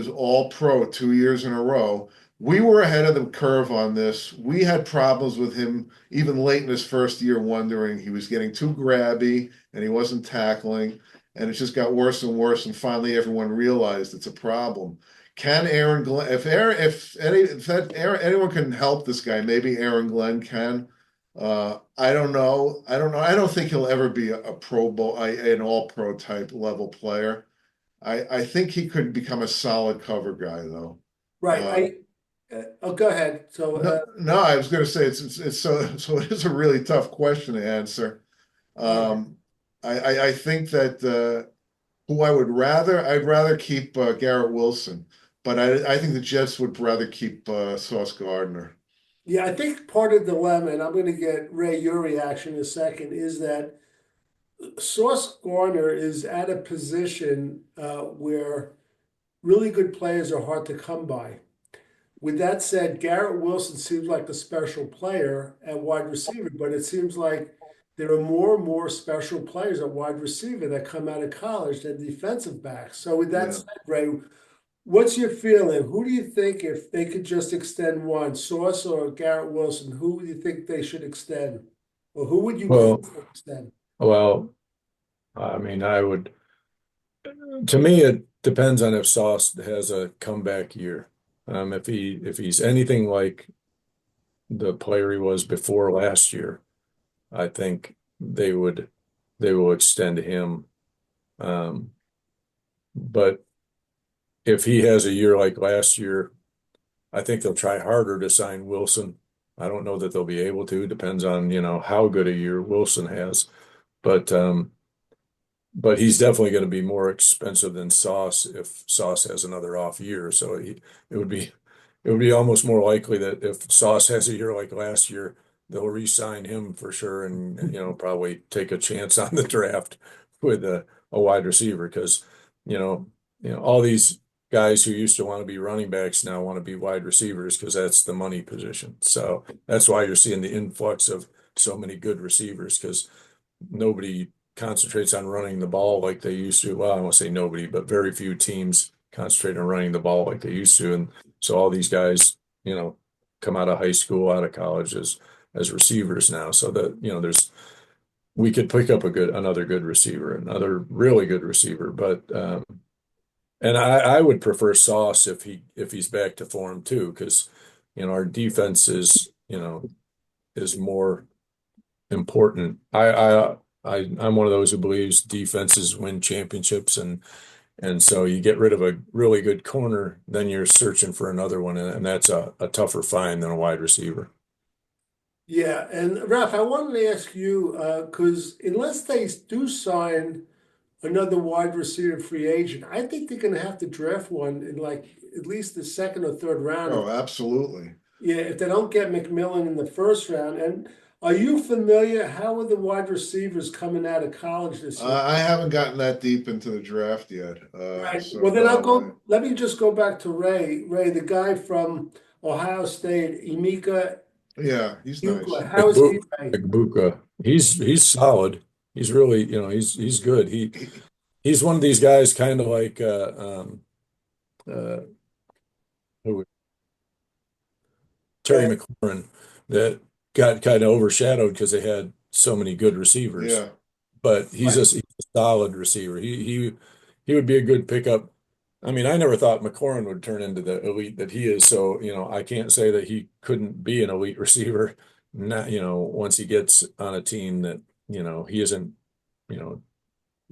all pro 2 years in a row. We were ahead of the curve on this. We had problems with him even late in his first year, wondering he was getting too grabby and he wasn't tackling, and it just got worse and worse. And finally, everyone realized it's a problem. Can Aaron Glenn, anyone can help this guy, maybe Aaron Glenn can. I don't know. I don't know. I don't think he'll ever be a Pro Bowl, an All Pro type level player. I think he could become a solid cover guy though. Right. Uh, Oh, go ahead. So, no, I was going to say it's so it is a really tough question to answer. all right. I think that who I'd rather keep Garrett Wilson, but I think the Jets would rather keep Sauce Gardner. Yeah, I think part of the dilemma, and I'm going to get Ray your reaction in a second, is that Sauce Gardner is at a position where really good players are hard to come by. With that said, Garrett Wilson seems like a special player at wide receiver, but it seems like there are more and more special players at wide receiver that come out of college than defensive backs. So with that Yeah. said, Ray, what's your feeling? Who do you think, if they could just extend one, Sauce or Garrett Wilson, who do you think they should extend? Or who would you Well, prefer to extend? well, I mean, to me, it depends on if Sauce has a comeback year. If he's anything like the player he was before last year, I think they will extend him. Um, but if he has a year like last year, I think they'll try harder to sign Wilson. I don't know that they'll be able to. Depends on, how good a year Wilson has. But but he's definitely going to be more expensive than Sauce if Sauce has another off year. So it would be it would be almost more likely that if Sauce has a year like last year, they'll re-sign him for sure, and probably take a chance on the draft with a wide receiver because all these guys who used to want to be running backs now want to be wide receivers because that's the money position. So that's why you're seeing the influx of so many good receivers because nobody concentrates on running the ball like they used to. Well, I won't say nobody, but very few teams concentrate on running the ball like they used to. And so all these guys, come out of high school, out of college as receivers now. So that, we could pick up another good receiver, another really good receiver. But and I would prefer Sauce if he's back to form too, because our defense is more important. I'm one of those who believes defenses win championships, and so you get rid of a really good corner, then you're searching for another one, and that's a tougher find than a wide receiver. Yeah, and Ralph, I wanted to ask you, because unless they do sign another wide receiver free agent, I think they're going to have to draft one in like at least the second or third round. Oh, absolutely. Yeah, if they don't get McMillan in the first round. And are you familiar? How are the wide receivers coming out of college this year? I haven't gotten that deep into the draft yet. Right. So Well, then I'll no, go. Let me just go back to Ray. Ray, the guy from Ohio State, Emeka yeah, he's nice. Ukwa. How is he, Ray? Buka, he's solid. He's really, he's good. He- He's one of these guys, kind of like uh, who Terry Ray? McLaurin, that got kind of overshadowed because they had so many good receivers. yeah, But Right. he's a solid receiver. He would be a good pickup. I mean, I never thought McLaurin would turn into the elite that he is. So, I can't say that he couldn't be an elite receiver. Not, once he gets on a team that, he isn't, you know,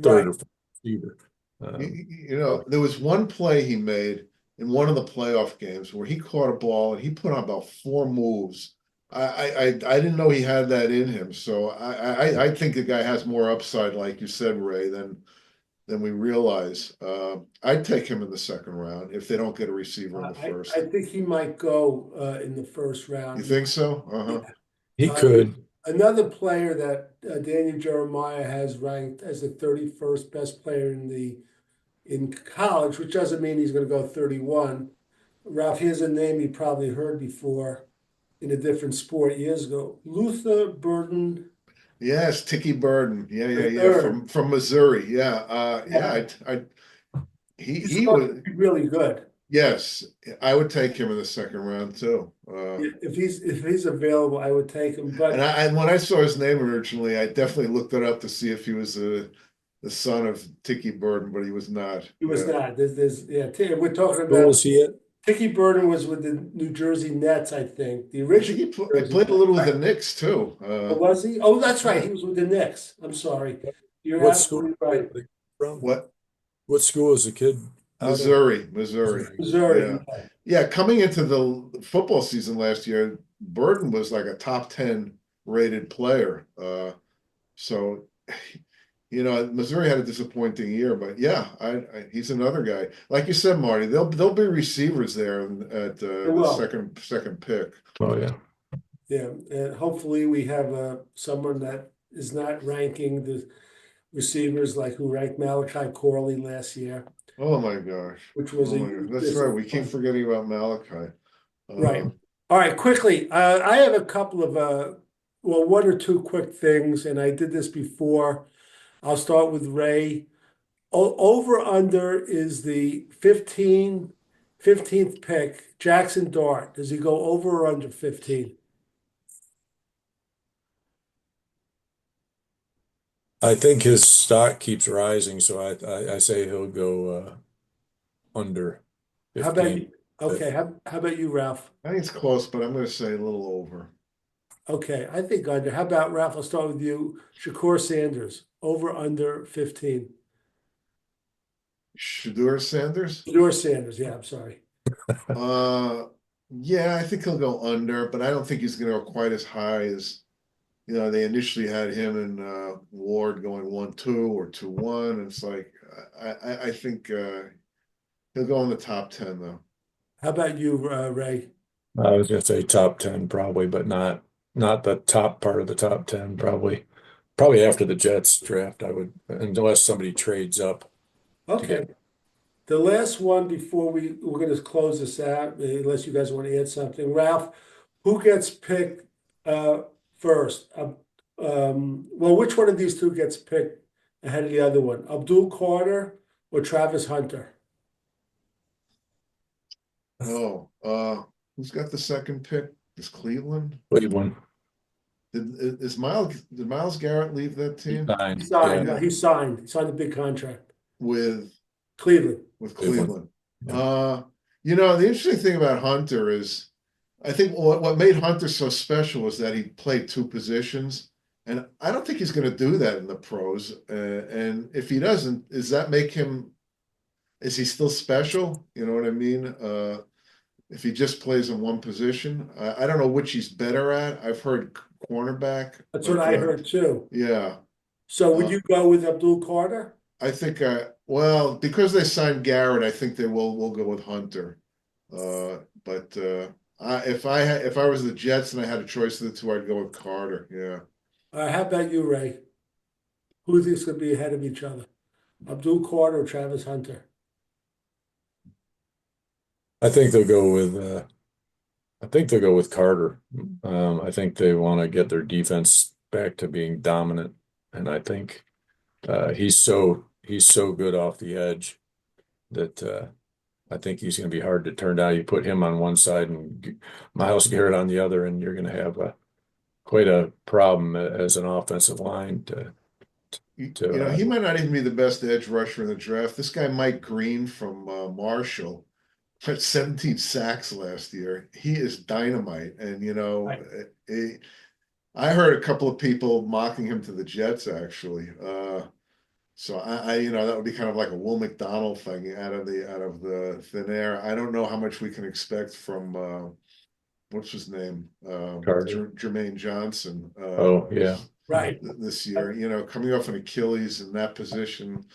third Right. or fourth receiver. Um, so, there was one play he made in one of the playoff games where he caught a ball and he put on about four moves. I didn't know he had that in him. So I think the guy has more upside, like you said, Ray, than we realize. I'd take him in the second round if they don't get a receiver in the I first. think he might go in the first You round. think so? Yeah. Uh-huh. he Uh, could. Another player that Daniel Jeremiah has ranked as the 31st best player in college, which doesn't mean he's going to go 31. Ralph, here's a name you probably heard before in a different sport years ago. Luther Burden Yes, Tiki Burden. Yeah, yeah, the yeah. third. From Missouri. Yeah. Yeah. Yeah, he's He supposed to was. be really good. Yes, I would take him in the second round too. Yeah, if he's available, I would take him. But And when I saw his name originally, I definitely looked it up to see if he was the son of Tiki Burden, but he was not. he was Yeah. not. We're talking Who about is he at? Tiki Burden was with the New Jersey Nets, I think. The I think original he New Jersey played a Nets, little with right? the Knicks too. Oh, was he? Oh, that's right. Yeah. He was with the Knicks. I'm sorry. You're What school absolutely right. from? What? What school is the kid out of? Missouri. Missouri. Yeah. Yeah, coming into the football season last year, Burden was like a top 10 rated player. So Missouri had a disappointing year, but yeah, he's another guy. Like you said, Marty, there'll be receivers there at It the will. second pick. Oh, yeah. Yeah, and hopefully we have someone that is not ranking the receivers like who ranked Malachi Corley last year, Oh my gosh. which was Oh a my gosh. huge That's right. We keep disappointment. forgetting about Malachi. Right. Uh, All right, quickly. I have a couple of well, one or two quick things, and I did this before. I'll start with Ray. Over under is the 15th pick, Jackson Dart. Does he go over or under 15? I think his stock keeps rising, so I say he'll go under How about 15. you? Okay, how about you, Ralph? I think it's close, but I'm going to say a little over. Okay, I think under. How about Ralph? I'll start with you. Shakur Sanders, over under 15. Shadur Sanders? Shakur Sanders, yeah, I'm sorry. Uh, yeah, I think he'll go under, but I don't think he's going to go quite as high as, they initially had him and Ward going 1-2 or 2-1. And it's like, I think he'll go in the top 10, though. How about you, Ray? I was gonna say top 10 probably, but not the top part of the top 10, probably after the Jets draft, I would, unless somebody trades up to Okay. get. The last one before we're going to close this out, unless you guys want to add something. Ralph, who gets picked first? Well, which one of these two gets picked ahead of the other one? Abdul Carter or Travis Hunter? Oh, who's got the second pick? Is Cleveland? Cleveland. Did Miles Garrett leave that He team He signed, signed. yeah, No, he signed. He signed a big contract. with Cleveland. Cleveland. Cleveland? Yeah. The interesting thing about Hunter is, I think what made Hunter so special is that he played two positions, and I don't think he's going to do that in the pros. And if he doesn't, does that make him? Is he still special? You know what I mean? If he just plays in one position, I don't know which he's better at. I've heard cornerback, That's what but I heard too. yeah. So would Uh, you go with Abdul Carter? I think well, because they signed Garrett, I think they will go with Hunter. But if I was the Jets and I had a choice of the two, I'd go with Carter. Yeah. How about you, Ray? Who do you think's going to be ahead of each other? Abdul Carter or Travis Hunter? I think they'll go with I think they'll go with Carter. I think they want to get their defense back to being dominant, and I think he's so good off the edge that I think he's going to be hard to turn down. You put him on one side and Miles Garrett on the other, and you're going to have quite a problem as an offensive line to He might not even be the best edge rusher in the draft. This guy, Mike Green from Marshall, had 17 sacks last year. He is dynamite. And, Right. I heard a couple of people mocking him to the Jets, actually. So that would be kind of like a Will McDonald thing out of the thin air. I don't know how much we can expect from what's his name? Carter. Jermaine Johnson. Oh, yeah. Right. This year, coming off an Achilles in that position,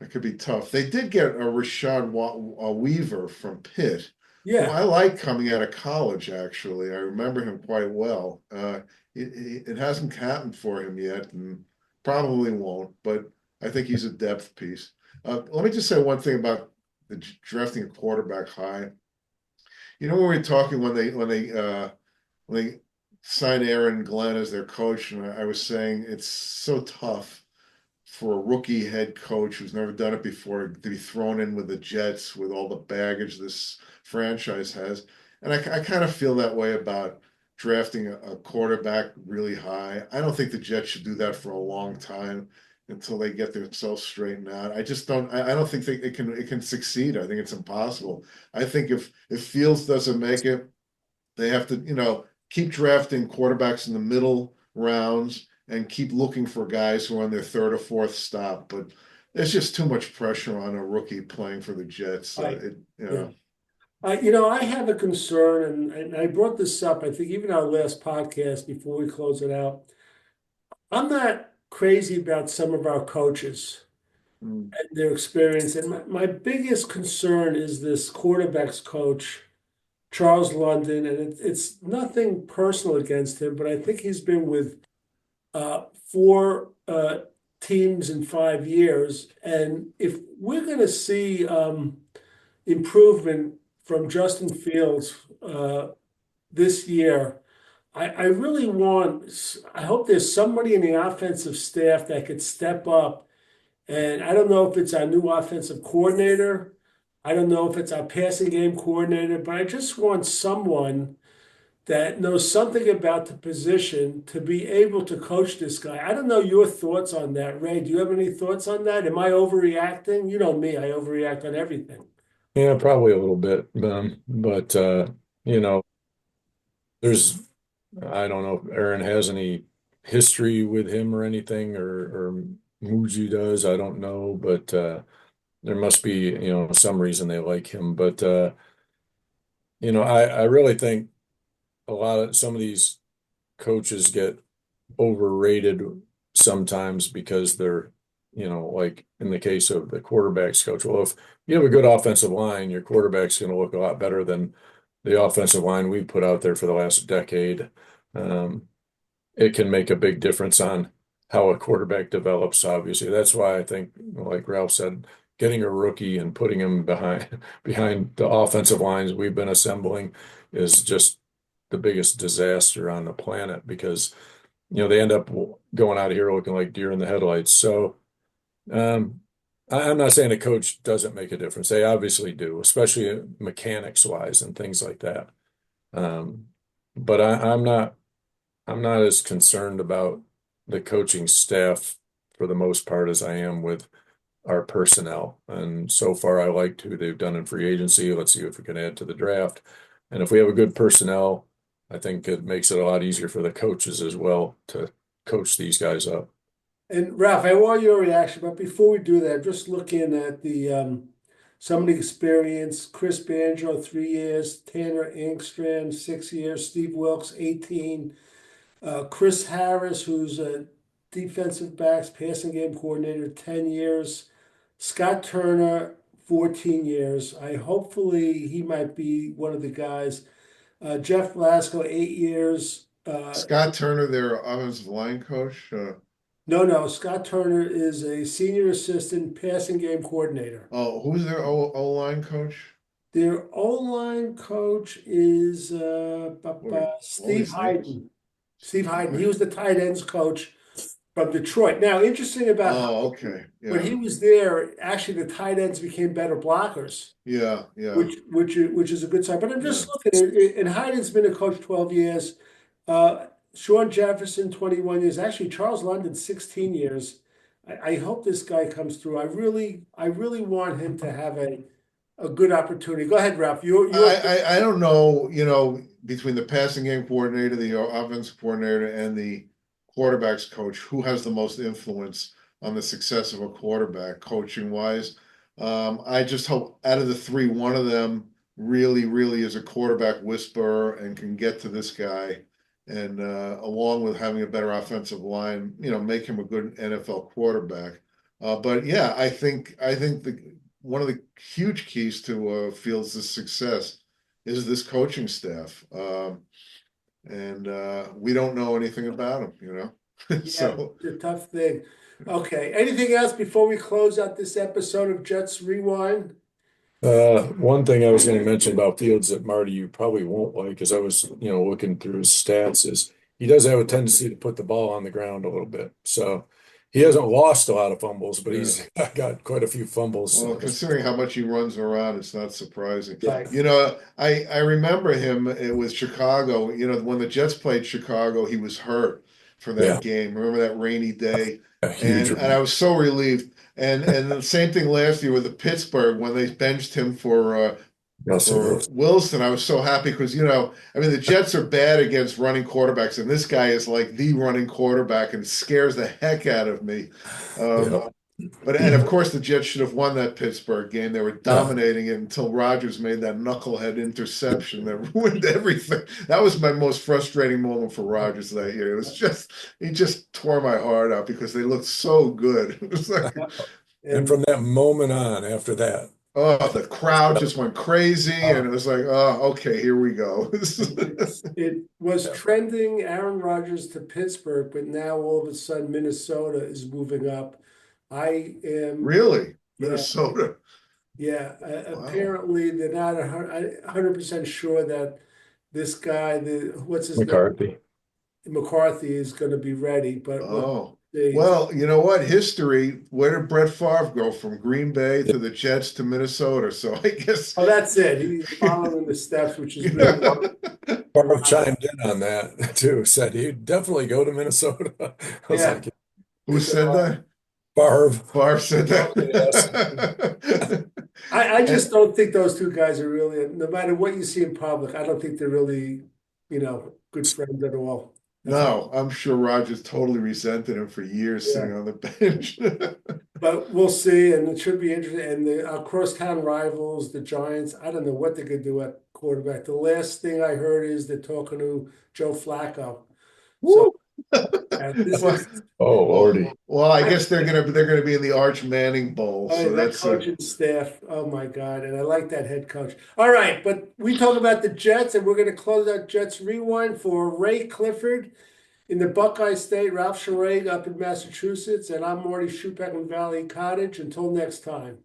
it could be tough. They did get a Rashad Weaver from Pitt, who Yeah. I like coming out of college, actually. I remember him quite well. It hasn't happened for him yet and probably won't, but I think he's a depth piece. Let me just say one thing about the drafting a quarterback high. When we were talking when they signed Aaron Glenn as their coach, and I was saying it's so tough for a rookie head coach who's never done it before to be thrown in with the Jets with all the baggage this franchise has. And I kind of feel that way about drafting a quarterback really high. I don't think the Jets should do that for a long time until they get themselves straightened out. I just don't. I don't think it can succeed. I think it's impossible. I think if Fields doesn't make it, they have to keep drafting quarterbacks in the middle rounds and keep looking for guys who are on their third or fourth stop. But there's just too much pressure on a rookie playing for the Jets. Right. Yeah. I have a concern, and I brought this up, I think even our last podcast before we close it out. I'm not crazy about some of our coaches Mm. and their experience. And my biggest concern is this quarterbacks coach, Charles London, and it's nothing personal against him, but I think he's been with four teams in 5 years. And if we're going to see improvement from Justin Fields this year, I really I hope there's somebody in the offensive staff that could step up. And I don't know if it's our new offensive coordinator. I don't know if it's our passing game coordinator, but I just want someone that knows something about the position to be able to coach this guy. I don't know your thoughts on that, Ray. Do you have any thoughts on that? Am I overreacting? You know me, I overreact on everything. Yeah, probably a little bit. But you know, there's I don't know if Aaron has any history with him or anything, or Muji does. I don't know, but there must be, some reason they like him. But I really think some of these coaches get overrated sometimes because they're, like in the case of the quarterbacks coach. Well, if you have a good offensive line, your quarterback's going to look a lot better than the offensive line we put out there for the last decade. Um, it can make a big difference on how a quarterback develops, obviously. That's why I think, like Ralph said, getting a rookie and putting him behind the offensive lines we've been assembling is just the biggest disaster on the planet because they end up going out of here looking like deer in the headlights. So um, I'm not saying a coach doesn't make a difference. They obviously do, especially mechanics wise and things like that. Um, but I'm not as concerned about the coaching staff for the most part as I am with our personnel. And so far, I liked who they've done in free agency. Let's see if we can add to the draft. And if we have a good personnel, I think it makes it a lot easier for the coaches as well to coach these guys up. And Ralph, I want your reaction, but before we do that, just looking at the some of the experience. Chris Banjo, 3 years. Tanner Engstrand, 6 years. Steve Wilkes, 18. Chris Harris, who's a defensive backs passing game coordinator, 10 years. Scott Turner, 14 years. Hopefully he might be one of the guys. Jeff Blasco, 8 years. Scott Turner, their offensive line coach. No. Scott Turner is a senior assistant passing game coordinator. Oh, who's their O-line coach? Their O-line coach is What are all Steve these names? Hayden. Steve Hayden. He was the tight ends coach from Detroit. Now, interesting about Oh, okay. when Yeah. he was there, actually the tight ends became better blockers, Yeah. Yeah. which is a good sign. But I'm Yeah. just looking at, and Hayden's been a coach 12 years. Sean Jefferson, 21 years. Actually, Charles London, 16 years. I hope this guy comes through. I really want him to have a good opportunity. Go ahead, Ralph. I don't know, between the passing game coordinator, the offensive coordinator, and the quarterbacks coach, who has the most influence on the success of a quarterback coaching wise. I just hope out of the three, one of them really, really is a quarterback whisperer and can get to this guy. And along with having a better offensive line, make him a good NFL quarterback. But yeah, I think one of the huge keys to Fields' success is this coaching staff. And we don't know anything about him. Yeah, So the tough thing. Okay. Anything else before we close out this episode of Jets Rewind? One thing I was going to mention about Fields that Marty you probably won't like, because I was, looking through his stats, is he does have a tendency to put the ball on the ground a little bit. So he hasn't lost a lot of fumbles, but he's got quite a few fumbles. well, considering how much he runs around, it's not surprising. Right. I remember him with Chicago. When the Jets played Chicago, he was hurt for that Yeah, game. Remember that rainy day? a huge. And I was so relieved. And the same thing last year with the Pittsburgh when they benched him for Russell Wilson. Wilson. I was so happy because the Jets are bad against running quarterbacks, and this guy is like the running quarterback and scares the heck out of me. Yeah. And of course the Jets should have won that Pittsburgh game. They were dominating it until Rodgers made that knucklehead interception that ruined everything. That was my most frustrating moment for Rodgers that year. It was just he just tore my heart out because they looked so good. It was like, And from that moment on, after that, oh, the crowd just went crazy, and it was like, oh, okay, here we go. it was trending Aaron Rodgers to Pittsburgh, but now all of a sudden Minnesota is moving up. I am, Really, yeah, Minnesota. yeah. Wow. Apparently, they're not 100% sure that this guy, what's his name, McCarthy. McCarthy, is going to be ready. But we'll Oh, see. well, you know what? History, where did Brett Favre go from Green Bay to the Jets to Minnesota? So I guess. Oh, that's it. He's following the steps, which is really Yeah. Favre chimed in on that too, said he'd definitely go to Minnesota. I was yeah. like, Who said that? Favre. Favre said Yes. that. I just And don't think those two guys are really, no matter what you see in public, I don't think they're really, good friends at all. That's all. no, I'm sure Rogers totally resented him for years Yeah. sitting on the bench. But we'll see, and it should be interesting. And our crosstown rivals, the Giants, I don't know what they could do at quarterback. The last thing I heard is they're talking to Joe Flacco. So Woo. this Well, is Oh, Lordy. I guess they're gonna be in the Arch Manning Bowl, oh, so that that's coaching staff. Oh my God. And I like that head coach. All right, but we talk about the Jets, and we're going to close out Jets Rewind for Ray Clifford in the Buckeye State, Ralph Schrage up in Massachusetts, and I'm Marty Schupak in Valley Cottage. Until next time.